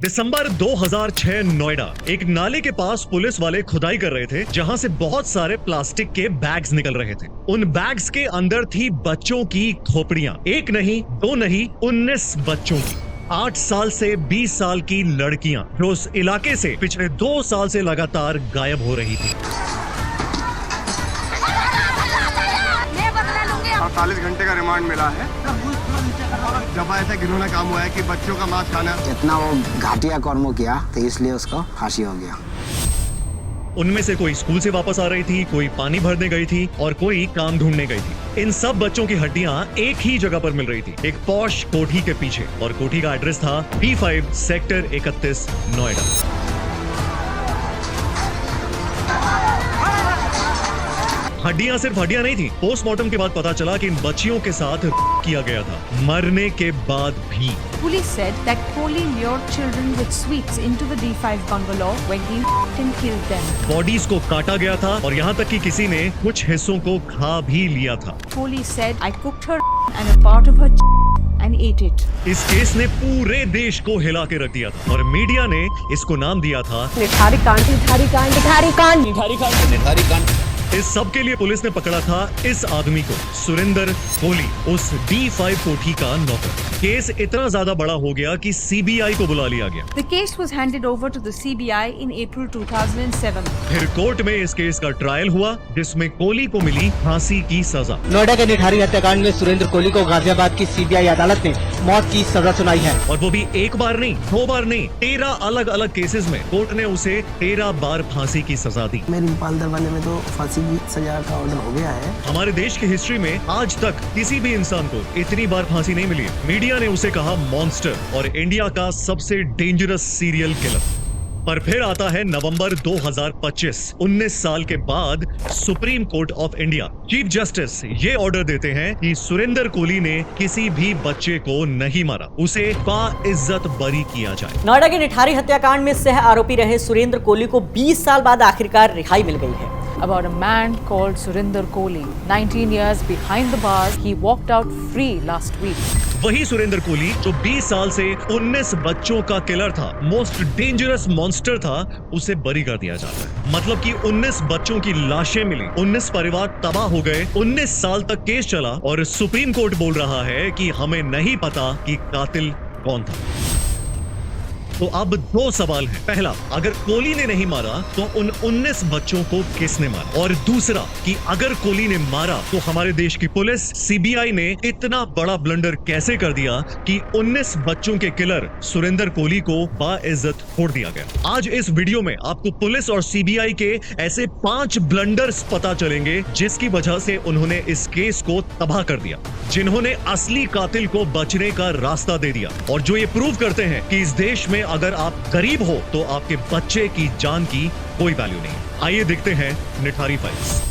दिसंबर 2006 नोएडा, एक नाले के पास पुलिस वाले खुदाई कर रहे थे जहां से बहुत सारे प्लास्टिक के बैग्स निकल रहे थे। उन बैग्स के अंदर थी बच्चों की खोपड़ियां, एक नहीं, दो नहीं, 19 बच्चों की। 8 साल से 20 साल की लड़कियां जो उस इलाके से पिछले 2 साल से लगातार गायब हो रही थी। 48 घंटे का रिमांड मिला है। जब ऐसा घिनौना काम हुआ है कि बच्चों का मांस खाना, इतना वो घाटिया कर्म किया तो इसलिए उसको फांसी हो गया। उनमें से कोई स्कूल से वापस आ रही थी, कोई पानी भरने गई थी और कोई काम ढूंढने गई थी। इन सब बच्चों की हड्डियां एक ही जगह पर मिल रही थी, एक पॉश कोठी के पीछे, और कोठी का एड्रेस था B5 सेक्टर 31 नोएडा। हड्डियां सिर्फ हड्डियां नहीं थी। पोस्टमार्टम के बाद पता चला कि इन बच्चियों के साथ किया गया था, मरने के बाद भी। Police said that Kohli lured children with sweets into the D5 bungalow when he and killed them. Bodies को काटा गया था और यहाँ तक कि किसी ने कुछ हिस्सों को खा भी लिया था। Kohli said, "I cooked her and a part of her and ate it." इस केस ने पूरे देश को हिला के रख दिया था और मीडिया ने इसको नाम दिया था निठारी कांड, निठारी कांड, निठारी कांड, निठारी कांड, निठारी कांड। इस सब के लिए पुलिस ने पकड़ा था इस आदमी को, सुरेंद्र कोहली, उस D5 कोठी का नौकर। केस इतना ज्यादा बड़ा हो गया कि CBI को बुला लिया गया। The case was handed over to the CBI in April 2007. फिर कोर्ट में इस केस का ट्रायल हुआ जिसमें कोहली को मिली फांसी की सजा। नोएडा के निठारी हत्याकांड में सुरेंद्र कोहली को गाजियाबाद की CBI अदालत ने मौत की सजा सुनाई है। और वो भी एक बार नहीं, 2 बार नहीं, 13 अलग अलग केसेस में कोर्ट ने उसे 13 बार फांसी की सजा दी। मेरी नेपाल दरबार में तो फांसी की सजा का ऑर्डर हो गया है। हमारे देश की हिस्ट्री में आज तक किसी भी इंसान को इतनी बार फांसी नहीं मिली। मीडिया ने उसे कहा मॉन्स्टर और इंडिया का सबसे डेंजरस सीरियल किलर। पर फिर आता है नवंबर 2025, 19 साल के बाद supreme court of India, chief justice ये ऑर्डर देते हैं कि सुरेंद्र कोहली ने किसी भी बच्चे को नहीं मारा, उसे बाइज्जत बरी किया जाए। नोएडा के निठारी हत्याकांड में सह आरोपी रहे सुरेंद्र कोहली को 20 साल बाद आखिरकार रिहाई मिल गई है। About a man called Surinder Kohli. 19 years behind the bars, he walked out free last week. वही सुरेंद्र कोहली जो 20 साल से 19 बच्चों का किलर था, मोस्ट डेंजरस मॉन्स्टर था, उसे बरी कर दिया जाता है। मतलब कि 19 बच्चों की लाशें मिली, 19 परिवार तबाह हो गए, 19 साल तक केस चला और सुप्रीम कोर्ट बोल रहा है कि हमें नहीं पता कि कातिल कौन था। तो अब 2 सवाल हैं। पहला, अगर कोहली ने नहीं मारा तो उन 19 बच्चों को किसने मारा? और दूसरा कि अगर कोहली ने मारा तो हमारे देश की पुलिस, CBI ने इतना बड़ा ब्लंडर कैसे कर दिया कि 19 बच्चों के किलर सुरेंद्र कोहली को बाइज्जत छोड़ दिया गया। आज इस वीडियो में आपको पुलिस और CBI के ऐसे 5 ब्लंडर्स पता चलेंगे जिसकी वजह से उन्होंने इस केस को तबाह कर दिया, जिन्होंने असली कातिल को बचने का रास्ता दे दिया और जो ये प्रूव करते हैं कि इस देश में अगर आप गरीब हो तो आपके बच्चे की जान की कोई वैल्यू नहीं। आइए देखते हैं निठारी फाइल्स।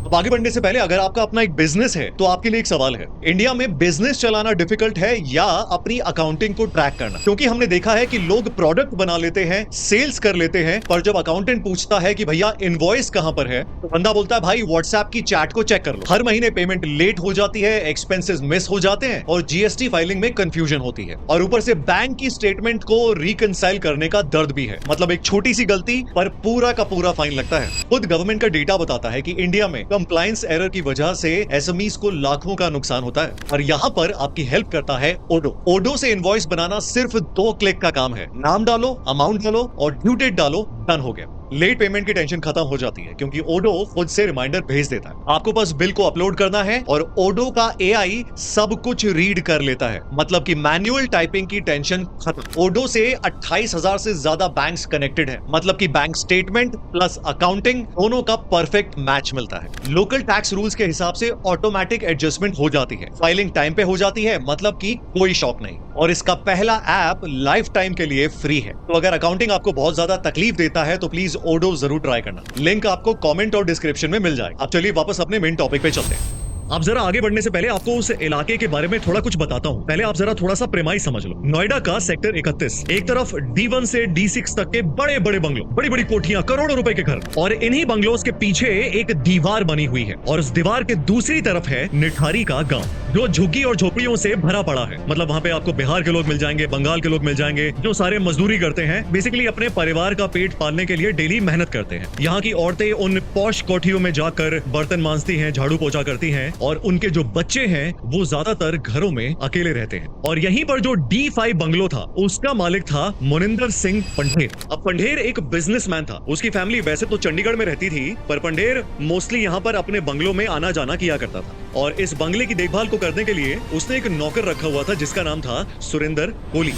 अब आगे बढ़ने से पहले, अगर आपका अपना एक बिजनेस है तो आपके लिए एक सवाल है, इंडिया में बिजनेस चलाना डिफिकल्ट है या अपनी अकाउंटिंग को ट्रैक करना? क्योंकि हमने देखा है कि लोग प्रोडक्ट बना लेते हैं, सेल्स कर लेते हैं, पर जब अकाउंटेंट पूछता है कि भैया इनवॉइस कहां पर है, तो बंदा बोलता है भाई व्हाट्सएप की चैट को चेक कर लो। हर महीने पेमेंट लेट हो जाती है, एक्सपेंसेस मिस हो जाते हैं और GST फाइलिंग में कंफ्यूजन होती है, और ऊपर से बैंक की स्टेटमेंट को रिकंसाइल करने का दर्द भी है। मतलब एक छोटी सी गलती पर पूरा का पूरा फाइन लगता है। खुद गवर्नमेंट का डेटा बताता है कि इंडिया में कंप्लायंस एरर की वजह से SMEs को लाखों का नुकसान होता है, और यहाँ पर आपकी हेल्प करता है ओडो। ओडो से इनवॉइस बनाना सिर्फ 2 क्लिक का काम है। नाम डालो, अमाउंट डालो और ड्यू डेट डालो, डन हो गया। लेट पेमेंट की टेंशन खत्म हो जाती है क्योंकि ओडो खुद से रिमाइंडर भेज देता है। आपको बस बिल को अपलोड करना है और ओडो का AI सब कुछ रीड कर लेता है। मतलब कि मैनुअल टाइपिंग की टेंशन खत्म। ओडो से 28,000 से ज्यादा बैंक्स कनेक्टेड है। मतलब कि बैंक स्टेटमेंट प्लस अकाउंटिंग दोनों का परफेक्ट मैच मिलता है। लोकल टैक्स रूल्स के हिसाब से ऑटोमेटिक एडजस्टमेंट हो जाती है, फाइलिंग टाइम पे हो जाती है, मतलब कि कोई शॉक नहीं। और इसका पहला ऐप लाइफ टाइम के लिए फ्री है। तो अगर अकाउंटिंग आपको बहुत ज्यादा तकलीफ देता है तो प्लीज ओडो जरूर ट्राई करना। लिंक आपको कमेंट और डिस्क्रिप्शन में मिल जाएगा। अब चलिए वापस अपने मेन टॉपिक पे चलते हैं। अब जरा आगे बढ़ने से पहले आपको उस इलाके के बारे में थोड़ा कुछ बताता हूँ। पहले आप जरा थोड़ा सा प्रेमाइस समझ लो। नोएडा का सेक्टर 31, एक तरफ D1 से D6 तक के बड़े बड़े बंगलों, बड़ी बड़ी कोठियां, करोड़ों रुपए के घर, और इन्हीं बंगलोज के पीछे एक दीवार बनी हुई है और उस दीवार के दूसरी तरफ है निठारी का गांव। जो झुग्गी और झोपड़ियों से भरा पड़ा है। मतलब वहाँ पे आपको बिहार के लोग मिल जाएंगे, बंगाल के लोग मिल जाएंगे, जो सारे मजदूरी करते हैं, बेसिकली अपने परिवार का पेट पालने के लिए डेली मेहनत करते हैं। यहाँ की औरतें उन पॉश कोठियों में जाकर बर्तन मांजती हैं, झाड़ू पोछा करती हैं, और उनके जो बच्चे हैं वो ज्यादातर घरों में अकेले रहते हैं। और यहीं पर जो D5 बंगलो था उसका मालिक था मोनिंदर सिंह पंढेर। अब पंढेर एक बिजनेसमैन था। उसकी फैमिली वैसे तो चंडीगढ़ में रहती थी, पर पंढेर मोस्टली यहाँ पर अपने बंगलों में आना जाना किया करता था। और इस बंगले की देखभाल को करने के लिए उसने एक नौकर रखा हुआ था जिसका नाम था सुरेंद्र कोली।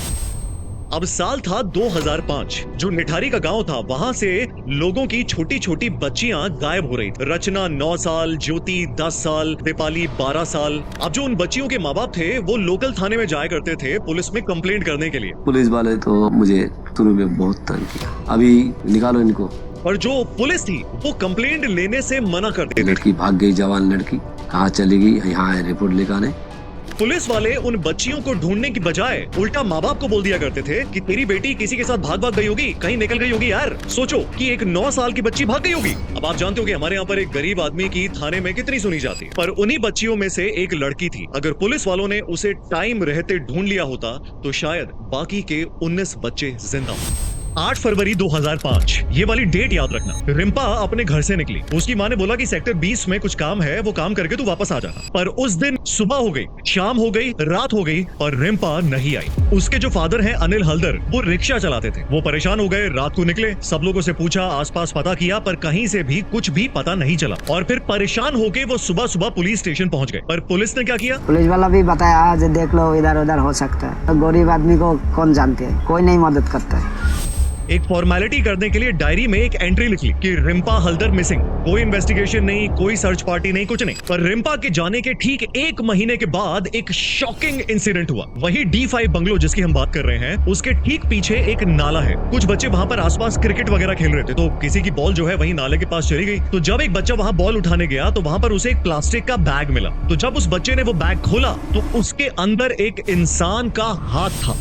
अब साल था 2005। जो निठारी का गांव था वहां से लोगों की छोटी छोटी बच्चियां गायब हो रही थी। रचना 9 साल, ज्योति 10 साल, दीपाली 12 साल। अब जो उन बच्चियों के माँ बाप थे वो लोकल थाने में जाया करते थे पुलिस में कंप्लेंट करने के लिए। पुलिस वाले तो मुझे शुरू में बहुत तंग किया, अभी निकालो इनको। और जो पुलिस थी वो कंप्लेंट लेने से मना करती थी। लड़की भाग गई, जवान लड़की कहाँ चली गई, यहाँ है रिपोर्ट लेकर आने। पुलिस वाले उन बच्चियों को ढूंढने की बजाय उल्टा माँ बाप को बोल दिया करते थे कि तेरी बेटी किसी के साथ भाग गई होगी, कहीं निकल गई होगी। यार सोचो कि एक 9 साल की बच्ची भाग गई होगी। अब आप जानते हो कि हमारे यहाँ पर एक गरीब आदमी की थाने में कितनी सुनी जाती है, पर उन्हीं बच्चियों में से एक लड़की थी। अगर पुलिस वालों ने उसे टाइम रहते ढूंढ लिया होता तो शायद बाकी के 19 बच्चे जिंदा होते। 8 फरवरी 2005, ये वाली डेट याद रखना। रिम्पा अपने घर से निकली। उसकी माँ ने बोला कि सेक्टर 20 में कुछ काम है, वो काम करके तू वापस आ जाना। पर उस दिन सुबह हो गई, शाम हो गई, रात हो गई और रिम्पा नहीं आई। उसके जो फादर हैं अनिल हल्दर, वो रिक्शा चलाते थे। वो परेशान हो गए, रात को निकले, सब लोगों से पूछा, आसपास पता किया, पर कहीं से भी कुछ भी पता नहीं चला। और फिर परेशान होके वो सुबह सुबह पुलिस स्टेशन पहुंच गए। पर पुलिस ने क्या किया? पुलिस वाला भी बताया आज देख लो इधर उधर हो सकता है। गरीब आदमी को कौन जानते हैं, कोई नहीं मदद करता है। एक फॉर्मेलिटी करने के लिए डायरी में एक एंट्री लिख ली कि रिम्पा हल्दर मिसिंग। कोई इन्वेस्टिगेशन नहीं, कोई सर्च पार्टी नहीं, कुछ नहीं। पर रिम्पा के जाने के ठीक 1 महीने के बाद एक शॉकिंग इंसिडेंट हुआ। वही D5 बंगलो जिसकी हम बात कर रहे हैं, उसके ठीक पीछे एक नाला है। कुछ बच्चे वहां पर आसपास क्रिकेट वगैरह खेल रहे थे, तो किसी की बॉल जो है वही नाले के पास चली गई। तो जब एक बच्चा वहां बॉल उठाने गया तो वहां पर उसे एक प्लास्टिक का बैग मिला। तो जब उस बच्चे ने वो बैग खोला तो उसके अंदर एक इंसान का हाथ था।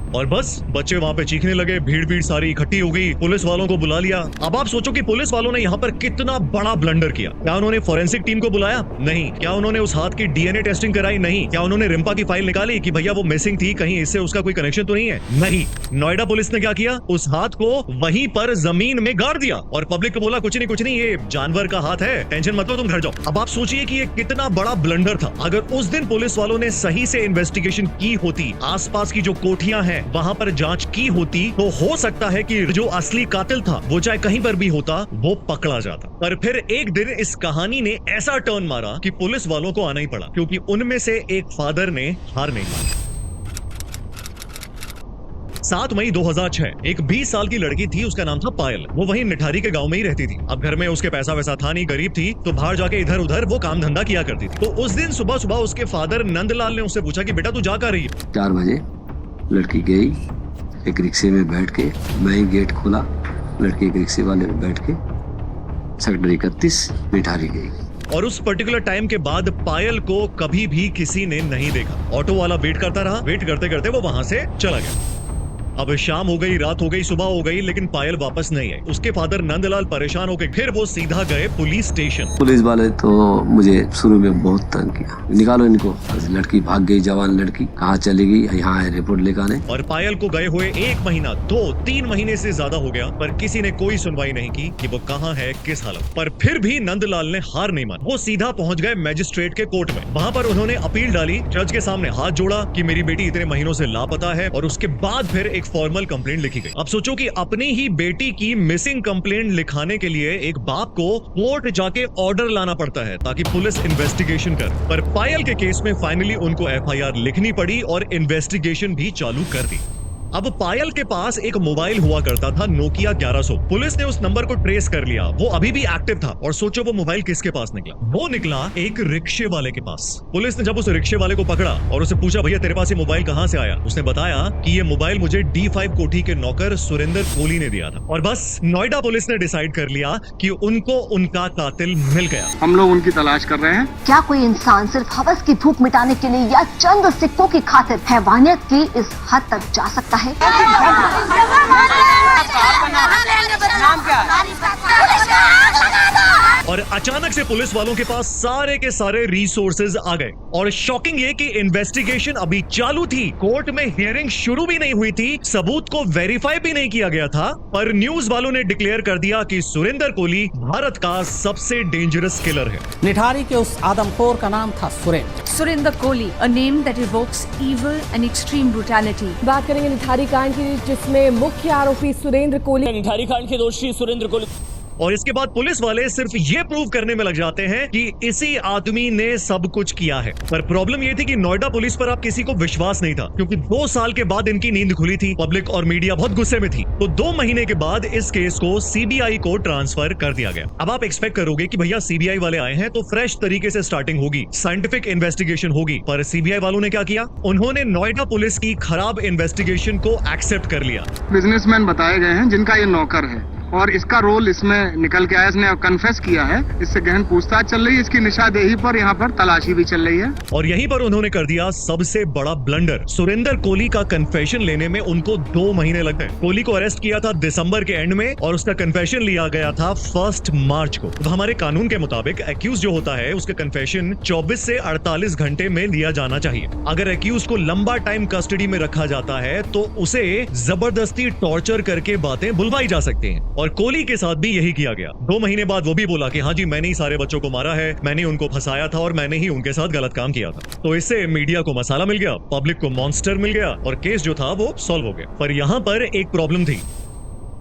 और बस बच्चे वहां पे चीखने लगे, भीड़ सारी इकट्ठी हो गई, पुलिस वालों को बुला लिया। अब आप सोचो कि पुलिस वालों ने यहाँ पर कितना बड़ा ब्लंडर किया। क्या उन्होंने फोरेंसिक टीम को बुलाया? नहीं। क्या उन्होंने उस हाथ की DNA टेस्टिंग कराई? नहीं। क्या उन्होंने रिम्पा की फाइल निकाली कि भैया वो मिसिंग थी, कहीं इससे उसका कोई कनेक्शन तो नहीं है? नहीं। नोएडा पुलिस ने क्या किया? उस हाथ को वहीं पर जमीन में गाड़ दिया और पब्लिक को बोला कुछ नहीं, ये जानवर का हाथ है, टेंशन मत लो, तुम घर जाओ। अब आप सोचिए कि ये कितना बड़ा ब्लंडर था। अगर उस दिन पुलिस वालों ने सही से इन्वेस्टिगेशन की होती, आसपास की जो कोठियां हैं वहां पर जांच की होती, तो हो सकता है कि जो असली कातिल था वो चाहे कहीं पर भी होता, वो पकड़ा जाता। पर फिर एक दिन इस कहानी ने ऐसा टर्न मारा कि पुलिस वालों को आना ही पड़ा, क्योंकि उनमें से एक फादर ने हार नहीं मानी। 7 मई 2006, एक 20 साल की लड़की थी, उसका नाम था पायल। वो वहीं निठारी के गांव में ही रहती थी। अब घर में उसके पैसा वैसा था नहीं, गरीब थी, तो बाहर जाके इधर उधर वो काम धंधा किया करती थी। तो उस दिन सुबह सुबह उसके फादर नंदलाल ने उससे पूछा कि बेटा तू जा कर रही है? 4 बजे लड़की गई, एक रिक्शे में बैठ के, मैं ही गेट खोला, लड़की एक रिक्शे वाले में बैठ के सेक्टर 31 निठारी गई। और उस पर्टिकुलर टाइम के बाद पायल को कभी भी किसी ने नहीं देखा। ऑटो वाला वेट करता रहा, वेट करते करते वो वहां से चला गया। अब शाम हो गई, रात हो गई, सुबह हो गई, लेकिन पायल वापस नहीं आई। उसके फादर नंदलाल परेशान होकर फिर वो सीधा गए पुलिस स्टेशन। पुलिस वाले तो मुझे शुरू में बहुत तंग किया, निकालो इनको। लड़की भाग गई, जवान लड़की कहाँ चली गई, यहाँ है रिपोर्ट लेकर आने। और पायल को गए हुए 1 महीना, 2-3 महीने से ज्यादा हो गया, पर किसी ने कोई सुनवाई नहीं की कि वो कहाँ है, किस हालत। पर फिर भी नंदलाल ने हार नहीं मानी। वो सीधा पहुंच गए मजिस्ट्रेट के कोर्ट में। वहां पर उन्होंने अपील डाली, जज के सामने हाथ जोड़ा कि मेरी बेटी इतने महीनों से लापता है, और उसके बाद फिर एक फॉर्मल कंप्लेंट लिखी गई। अब सोचो कि अपनी ही बेटी की मिसिंग कंप्लेंट लिखाने के लिए एक बाप को कोर्ट जाके ऑर्डर लाना पड़ता है ताकि पुलिस इन्वेस्टिगेशन करे। पर पायल के केस में फाइनली उनको FIR लिखनी पड़ी और इन्वेस्टिगेशन भी चालू कर दी। अब पायल के पास एक मोबाइल हुआ करता था, नोकिया 1100। पुलिस ने उस नंबर को ट्रेस कर लिया, वो अभी भी एक्टिव था। और सोचो वो मोबाइल किसके पास निकला? वो निकला एक रिक्शे वाले के पास। पुलिस ने जब उस रिक्शे वाले को पकड़ा और उसे पूछा भैया तेरे पास ये मोबाइल कहाँ से आया, उसने बताया कि ये मोबाइल मुझे D5 कोठी के नौकर सुरेंद्र कोली ने दिया था। और बस नोएडा पुलिस ने डिसाइड कर लिया कि उनको उनका कातिल मिल गया। हम लोग उनकी तलाश कर रहे हैं। क्या कोई इंसान सिर्फ हवस की भूख मिटाने के लिए या चंद सिक्कों की खातिर हैवानियत की इस हद तक जा सकता है? और अचानक से पुलिस वालों के पास सारे के सारे रिसोर्सेज आ गए और शॉकिंग ये कि इन्वेस्टिगेशन अभी चालू थी, कोर्ट में हियरिंग शुरू भी नहीं हुई थी, सबूत को वेरीफाई भी नहीं किया गया था, पर न्यूज वालों ने डिक्लेयर कर दिया कि सुरेंद्र कोहली भारत का सबसे डेंजरस किलर है। निठारी के उस आदमखोर का नाम था Surendra. Surinder Kohli, a name that evokes evil and extreme brutality. बात करेंगे निठारी कांड की, जिसमें मुख्य आरोपी सुरेंद्र कोहली। निठारी कांड के दोषी सुरेंद्र कोहली। और इसके बाद पुलिस वाले सिर्फ ये प्रूव करने में लग जाते हैं कि इसी आदमी ने सब कुछ किया है। पर प्रॉब्लम ये थी कि नोएडा पुलिस पर अब किसी को विश्वास नहीं था, क्योंकि 2 साल के बाद इनकी नींद खुली थी, पब्लिक और मीडिया बहुत गुस्से में थी। तो 2 महीने के बाद इस केस को सीबीआई को ट्रांसफर कर दिया गया। अब आप एक्सपेक्ट करोगे कि भैया सीबीआई वाले आए हैं तो फ्रेश तरीके से स्टार्टिंग होगी, साइंटिफिक इन्वेस्टिगेशन होगी, पर सीबीआई वालों ने क्या किया, उन्होंने नोएडा पुलिस की खराब इन्वेस्टिगेशन को एक्सेप्ट कर लिया। बिजनेसमैन बताए गए हैं जिनका ये नौकर है और इसका रोल इसमें निकल के आया, इसने कन्फेस किया है, इससे गहन पूछताछ चल रही है, इसकी निशानदेही पर यहाँ पर तलाशी भी चल रही है। और यहीं पर उन्होंने कर दिया सबसे बड़ा ब्लंडर। सुरेंद्र कोहली का कन्फेशन लेने में उनको 2 महीने लग गए। कोहली को अरेस्ट किया था दिसंबर के एंड में और उसका कन्फेशन लिया गया था 1 मार्च को। तो हमारे कानून के मुताबिक एक्यूज जो होता है उसका कन्फेशन 24 से 48 घंटे में लिया जाना चाहिए। अगर एक्यूज को लंबा टाइम कस्टडी में रखा जाता है तो उसे जबरदस्ती टॉर्चर करके बातें बुलवाई जा सकती हैं, और कोहली के साथ भी यही किया गया। 2 महीने बाद वो भी बोला कि हाँ जी, मैंने ही सारे बच्चों को मारा है, मैंने उनको फंसाया था और मैंने ही उनके साथ गलत काम किया था। तो इससे मीडिया को मसाला मिल गया, पब्लिक को मॉन्स्टर मिल गया और केस जो था वो सॉल्व हो गया। पर यहाँ पर एक प्रॉब्लम थी,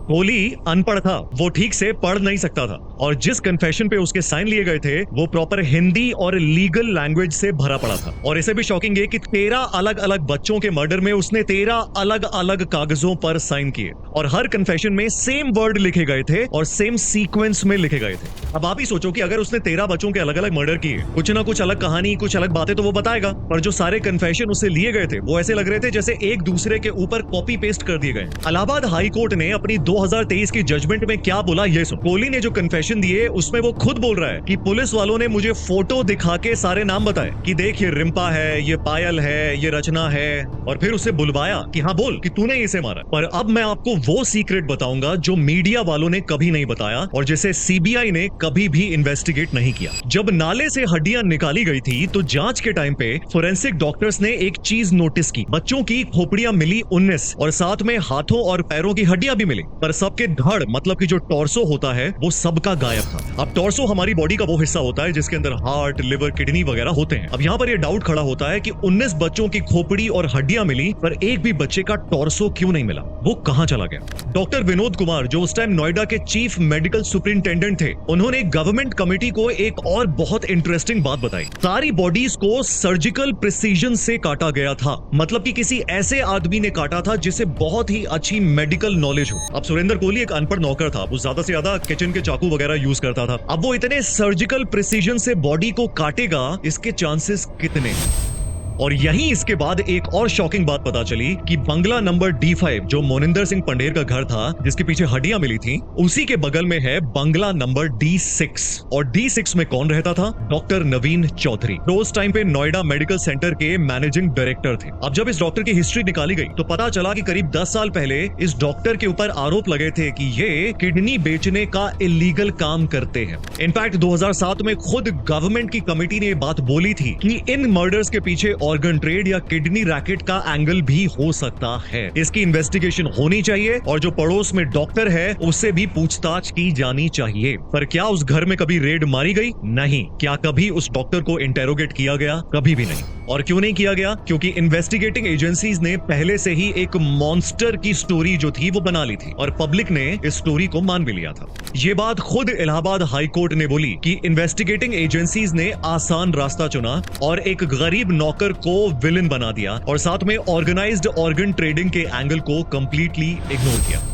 कोहली अनपढ़ था, वो ठीक से पढ़ नहीं सकता था, और जिस कन्फेशन पे उसके साइन लिए गए थे वो प्रॉपर हिंदी और लीगल लैंग्वेज से भरा पड़ा था। और इसे भी शॉकिंग है कि 13 अलग अलग बच्चों के मर्डर में उसने 13 अलग अलग कागजों पर साइन किए, और हर कन्फेशन में सेम वर्ड लिखे गए थे और सेम सीक्वेंस में लिखे गए थे। अब आप ही सोचो कि अगर उसने 13 बच्चों के अलग अलग मर्डर किए, कुछ ना कुछ अलग कहानी, कुछ अलग बातें तो वो बताएगा, पर जो सारे कन्फेशन उससे लिए गए थे वो ऐसे लग रहे थे जैसे एक दूसरे के ऊपर कॉपी पेस्ट कर दिए गए। इलाहाबाद हाई कोर्ट ने अपनी 2023 की जजमेंट में क्या बोला ये सुन। कोहली ने जो कन्फेशन दिए उसमें वो खुद बोल रहा है कि पुलिस वालों ने मुझे फोटो दिखा के सारे नाम बताए कि देख ये रिम्पा है, ये पायल है, ये रचना है, और फिर उसे बुलवाया कि हाँ बोल कि तूने इसे मारा। पर अब मैं आपको वो सीक्रेट बताऊंगा जो मीडिया वालों ने कभी नहीं बताया और जिसे सीबीआई ने कभी भी इन्वेस्टिगेट नहीं किया। जब नाले से हड्डियां निकाली गई थी तो जांच के टाइम पे फोरेंसिक डॉक्टर्स ने एक चीज नोटिस की, बच्चों की खोपड़ियां मिली 19 और साथ में हाथों और पैरों की हड्डियां भी मिली, पर सबके धड़ मतलब कि जो टॉर्सो होता है वो सबका गायब था। अब टॉर्सो हमारी बॉडी का वो हिस्सा होता है जिसके अंदर हार्ट, लिवर, किडनी वगैरह होते हैं। अब यहाँ पर ये डाउट खड़ा होता है कि 19 बच्चों की खोपड़ी और हड्डियां मिली पर एक भी बच्चे का टॉर्सो क्यों नहीं मिला, वो कहां चला गया। डॉक्टर विनोद कुमार जो उस टाइम नोएडा के चीफ मेडिकल सुपरिंटेंडेंट थे, उन्होंने गवर्नमेंट कमेटी को एक और बहुत इंटरेस्टिंग बात बताई। सारी बॉडीज को सर्जिकल प्रिसीजन से काटा गया था, मतलब कि किसी ऐसे आदमी ने काटा था जिसे बहुत ही अच्छी मेडिकल नॉलेज हो। अब सुरेंद्र कोहली एक अनपढ़ नौकर था, वो ज्यादा से ज्यादा किचन के चाकू वगैरह यूज करता था। अब वो इतने सर्जिकल प्रिसीजन से बॉडी को काटेगा, इसके चांसेस कितने हैं? और यहीं इसके बाद एक और शॉकिंग बात पता चली कि बंगला नंबर D5 जो मोनिंदर सिंह पंडेर का घर था जिसके पीछे हड्डियां मिली थी, उसी के बगल में है बंगला नंबर D6। और D6 में कौन रहता था? डॉक्टर नवीन चौधरी, जो उस टाइम पे नोएडा मेडिकल सेंटर के मैनेजिंग डायरेक्टर थे। अब जब इस डॉक्टर की हिस्ट्री निकाली गई तो पता चला कि करीब 10 साल पहले इस डॉक्टर के ऊपर आरोप लगे थे कि ये किडनी बेचने का इलीगल काम करते हैं। इनफैक्ट 2007 में खुद गवर्नमेंट की कमेटी ने बात बोली थी कि इन मर्डर्स के पीछे ऑर्गन ट्रेड या किडनी रैकेट का एंगल भी हो सकता है। इसकी इन्वेस्टिगेशन होनी चाहिए और जो पड़ोस में डॉक्टर है उससे भी पूछताछ की जानी चाहिए। पर क्या उस घर में कभी रेड मारी गई? नहीं। क्या कभी उस डॉक्टर को इंटेरोगेट किया गया? कभी भी नहीं। और क्यों नहीं किया गया? क्योंकि इन्वेस्टिगेटिंग एजेंसीज ने पहले से ही एक मॉन्स्टर की स्टोरी जो थी वो बना ली थी और पब्लिक ने इस स्टोरी को मान भी लिया था। ये बात खुद इलाहाबाद हाई कोर्ट ने बोली कि इन्वेस्टिगेटिंग एजेंसीज ने आसान रास्ता चुना और एक गरीब नौकर को विलन बना दिया और साथ में ऑर्गेनाइज्ड ऑर्गन ट्रेडिंग के एंगल को कंप्लीटली इग्नोर किया।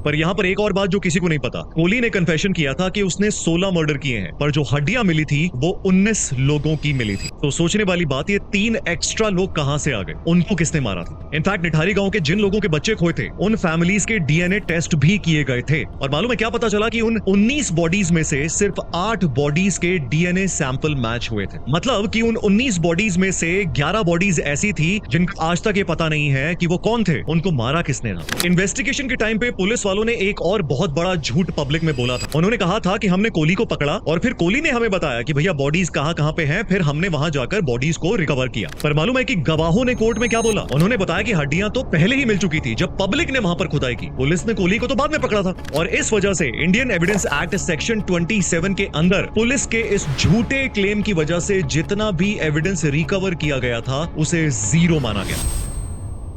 पर यहाँ पर एक और बात जो किसी को नहीं पता, कोहली ने कन्फेशन किया था कि उसने 16 मर्डर किए हैं, पर जो हड्डियां मिली थी वो 19 लोगों की मिली थी। तो सोचने वाली बात, ये 3 एक्स्ट्रा लोग कहां से आ गए? उनको किसने मारा था? इनफैक्ट निठारी गांव के जिन लोगों के बच्चे खोए थे उन फैमिलीज के डीएनए टेस्ट भी किए गए थे और मालूम है क्या पता चला कि उन 19 बॉडीज में से सिर्फ 8 बॉडीज के डीएनए सैंपल मैच हुए थे। मतलब कि उन 19 बॉडीज में से 11 बॉडीज ऐसी थी जिनका आज तक ये पता नहीं है कि वो कौन थे, उनको मारा किसने था। इन्वेस्टिगेशन के टाइम पे पुलिस वालों ने एक और बहुत बड़ा झूठ पब्लिक में बोला था। उन्होंने कहा था कि हमने कोहली को पकड़ा और फिर कोहली ने हमें बताया कि भैया बॉडीज कहां पे हैं, फिर हमने वहां जाकर बॉडीज को रिकवर किया। पर मालूम है कि गवाहों ने कोर्ट में क्या बोला? उन्होंने बताया कि हड्डियां तो पहले ही मिल चुकी थी जब पब्लिक ने वहां पर खुदाई की। पुलिस ने कोहली को तो बाद में पकड़ा था और इस वजह से इंडियन एविडेंस एक्ट सेक्शन 27 के अंदर पुलिस के इस झूठे क्लेम की वजह से जितना भी एविडेंस रिकवर किया गया था उसे जीरो माना गया।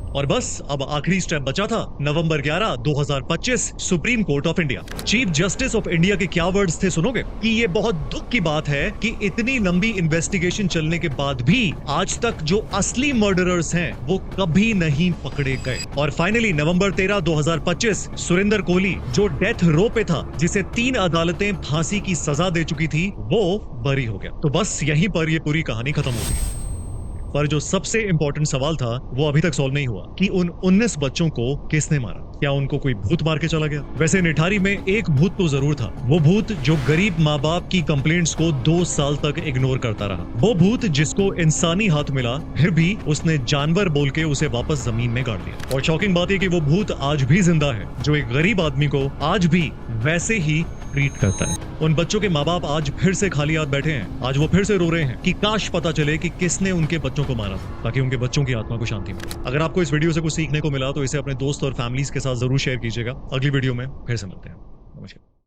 और बस अब आखिरी स्टेप बचा था। नवंबर 11, 2025 supreme court of India. Chief justice of India के क्या वर्ड्स थे सुनोगे? कि ये बहुत दुख की बात है कि इतनी लंबी इन्वेस्टिगेशन चलने के बाद भी आज तक जो असली मर्डरर्स हैं वो कभी नहीं पकड़े गए। और फाइनली नवंबर 13, 2025 सुरेंद्र कोहली जो डेथ रो पे था, जिसे 3 अदालतें फांसी की सजा दे चुकी थी, वो बरी हो गया। तो बस यहीं पर ये पूरी कहानी खत्म हो गई। पर जो सबसे इंपॉर्टेंट सवाल था वो अभी तक सॉल्व नहीं हुआ कि उन 19 बच्चों को किसने मारा। क्या उनको कोई भूत मार के चला गया? वैसे निठारी में एक भूत तो जरूर था, वो भूत जो गरीब माँ बाप की कंप्लेंट्स को 2 साल तक इग्नोर करता रहा। वो भूत जिसको इंसानी हाथ मिला फिर भी उसने जानवर बोल के उसे वापस जमीन में गाड़ दिया। और शॉकिंग बात है कि वो भूत आज भी जिंदा है, जो एक गरीब आदमी को आज भी वैसे ही ट्रीट करता है। उन बच्चों के माँ बाप आज फिर से खाली हाथ बैठे हैं। आज वो फिर से रो रहे हैं कि काश पता चले कि किसने उनके बच्चों को मारा था, ताकि उनके बच्चों की आत्मा को शांति मिले। अगर आपको इस वीडियो से कुछ सीखने को मिला तो इसे अपने दोस्त और फैमिलीज के साथ जरूर शेयर कीजिएगा। अगली वीडियो में फिर से मिलते हैं। नमस्कार।